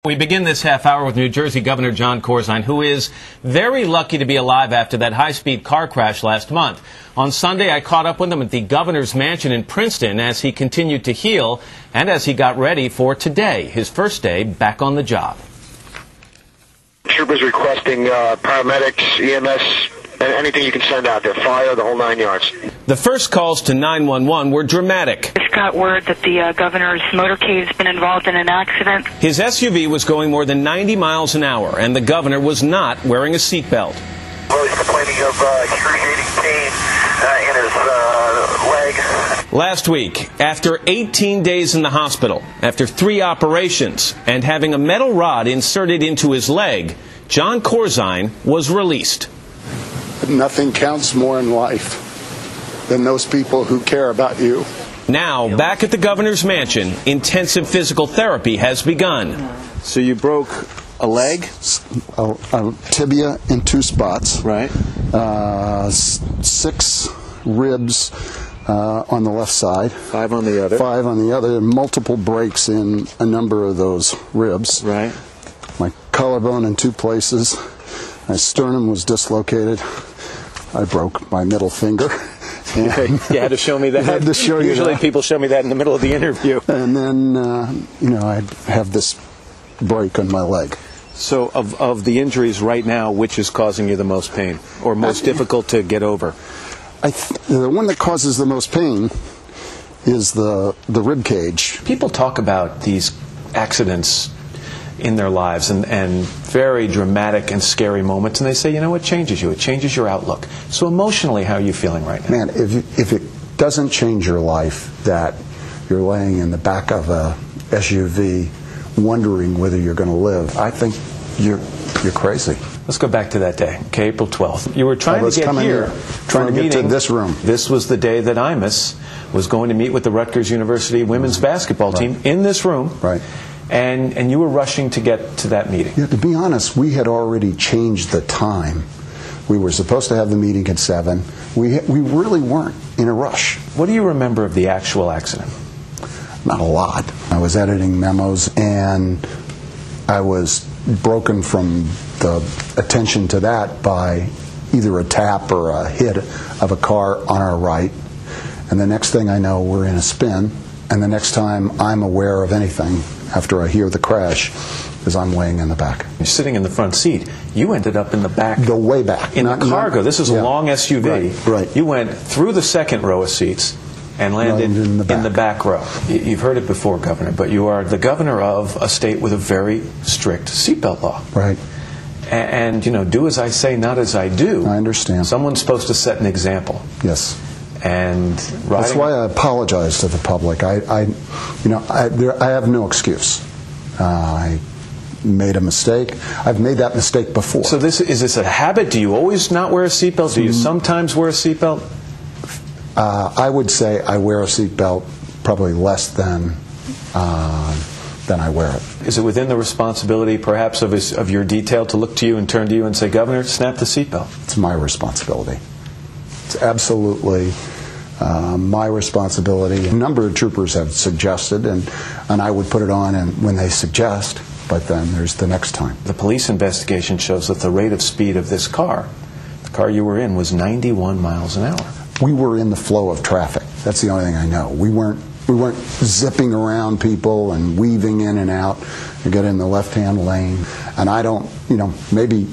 We begin this half hour with New Jersey Governor Jon Corzine, who is very lucky to be alive after that high-speed car crash last month. On Sunday, I caught up with him at the governor's mansion in Princeton as he continued to heal and as he got ready for today, his first day back on the job. Troopers requesting paramedics, EMS, and anything you can send out there, fire, the whole 9 yards. The first calls to 911 were dramatic. Just got word that the governor's motorcade has been involved in an accident. His SUV was going more than 90 miles an hour, and the governor was not wearing a seatbelt. Well, he's complaining of excruciating pain in his leg. Last week, after 18 days in the hospital, after 3 operations, and having a metal rod inserted into his leg, Jon Corzine was released. Nothing counts more in life than those people who care about you. Now, back at the governor's mansion, intensive physical therapy has begun. So you broke a leg? A tibia in 2 spots. Right. 6 ribs on the left side. 5 on the other. 5 on the other. Multiple breaks in a number of those ribs. Right. My collarbone in 2 places. My sternum was dislocated. I broke my middle finger. You had to show me that. I had to show you Usually that. People show me that in the middle of the interview. And then, I have this break on my leg. So of the injuries right now, which is causing you the most pain or most difficult to get over? The one that causes the most pain is the rib cage. People talk about these accidents in their lives and very dramatic and scary moments, and they say, you know, it changes you. It changes your outlook. So emotionally, how are you feeling right now? Man, if it doesn't change your life that you're laying in the back of a SUV wondering whether you're going to live, I think you're crazy. Let's go back to that day, okay, April 12th. You were trying to get here, trying to get to this room. This was the day that Imus was going to meet with the Rutgers University women's basketball team in this room. Right. And you were rushing to get to that meeting. Yeah, to be honest, we had already changed the time. We were supposed to have the meeting at 7. We really weren't in a rush. What do you remember of the actual accident? Not a lot. I was editing memos, and I was broken from the attention to that by either a tap or a hit of a car on our right. And the next thing I know, we're in a spin. And the next time I'm aware of anything after I hear the crash is I'm laying in the back. You're sitting in the front seat. You ended up in the back. The way back. In the cargo. This is a long SUV. Right. You went through the second row of seats and landed in the back row. You've heard it before, Governor, but you are the governor of a state with a very strict seatbelt law. Right. And, do as I say, not as I do. I understand. Someone's supposed to set an example. Yes. And that's why I apologize to the public. I have no excuse. I made a mistake. I've made that mistake before. So is this a habit? Do you always not wear a seatbelt? Do you sometimes wear a seatbelt? I would say I wear a seatbelt probably less than I wear it. Is it within the responsibility, perhaps, of your detail to look to you and turn to you and say, Governor, snap the seatbelt? It's my responsibility. It's absolutely my responsibility. A number of troopers have suggested, and I would put it on when they suggest, but then there's the next time. The police investigation shows that the rate of speed of this car, the car you were in, was 91 miles an hour. We were in the flow of traffic. That's the only thing I know. We weren't zipping around people and weaving in and out to get in the left-hand lane. And I don't, maybe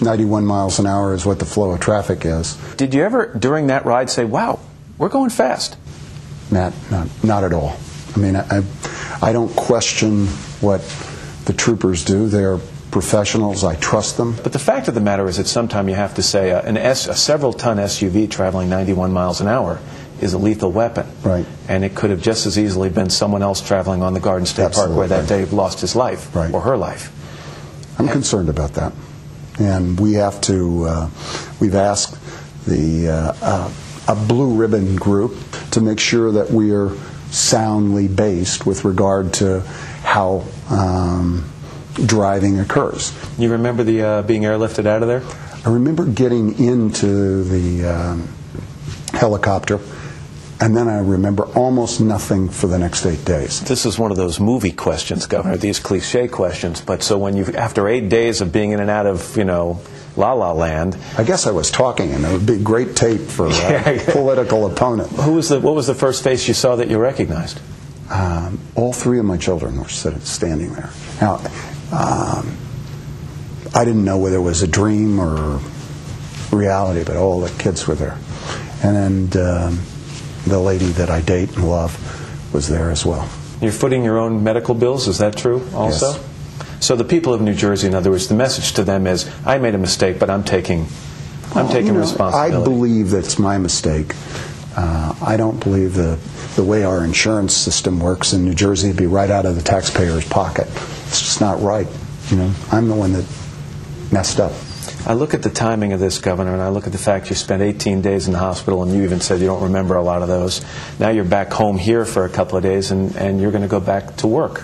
91 miles an hour is what the flow of traffic is. Did you ever, during that ride, say, wow, we're going fast? Matt, not at all. I mean, I don't question what the troopers do. They're professionals. I trust them. But the fact of the matter is that sometimes you have to say a several-ton SUV traveling 91 miles an hour is a lethal weapon. Right. And it could have just as easily been someone else traveling on the Garden State Parkway that day lost his life or her life. I'm concerned about that. And we have to, we've asked a blue ribbon group to make sure that we are soundly based with regard to how driving occurs. You remember the being airlifted out of there? I remember getting into the helicopter And then I remember almost nothing for the next 8 days. This is one of those movie questions, Governor, these cliche questions. But so when you, after 8 days of being in and out of, La La Land. I guess I was talking, and it would be great tape for a political opponent. What was the first face you saw that you recognized? All three of my children were standing there. Now, I didn't know whether it was a dream or reality, but all the kids were there. And then the lady that I date and love was there as well. You're footing your own medical bills, is that true also? Yes. So the people of New Jersey, in other words, the message to them is, I made a mistake, but I'm taking responsibility. I believe that's my mistake. I don't believe the way our insurance system works in New Jersey would be right out of the taxpayer's pocket. It's just not right. I'm the one that messed up. I look at the timing of this, Governor, and I look at the fact you spent 18 days in the hospital, and you even said you don't remember a lot of those. Now you're back home here for a couple of days, and you're going to go back to work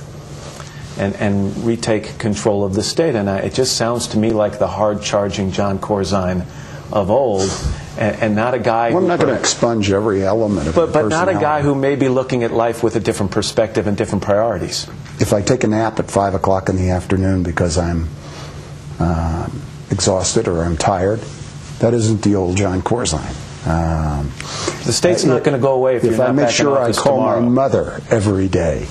and retake control of the state. And it just sounds to me like the hard-charging Jon Corzine of old, and not a guy I'm not going to expunge every element of but not a guy who may be looking at life with a different perspective and different priorities. If I take a nap at 5 o'clock in the afternoon because I'm exhausted or I'm tired, that isn't the old Jon Corzine. The state's not going to go away if you're not back in office tomorrow. If I make sure I call my mother every day,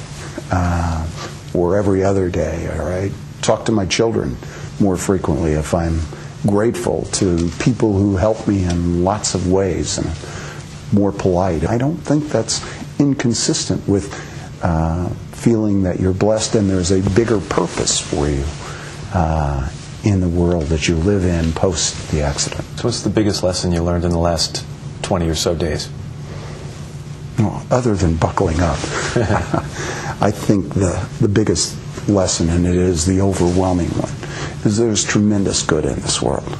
or every other day, all right? Talk to my children more frequently if I'm grateful to people who help me in lots of ways and more polite. I don't think that's inconsistent with feeling that you're blessed and there's a bigger purpose for you in the world that you live in post the accident. So what's the biggest lesson you learned in the last 20 or so days? Well, other than buckling up, I think the biggest lesson, and it is the overwhelming one, is there's tremendous good in this world.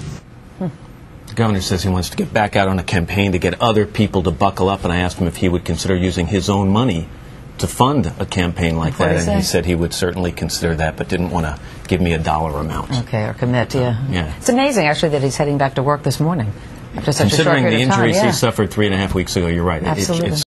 The governor says he wants to get back out on a campaign to get other people to buckle up, and I asked him if he would consider using his own money to fund a campaign like that, and he said he would certainly consider that, but didn't want to give me a dollar amount. Okay, or commit, yeah. Yeah. It's amazing, actually, that he's heading back to work this morning after such a short Considering period the of time. injuries he suffered 3.5 weeks ago, you're right. Absolutely. It's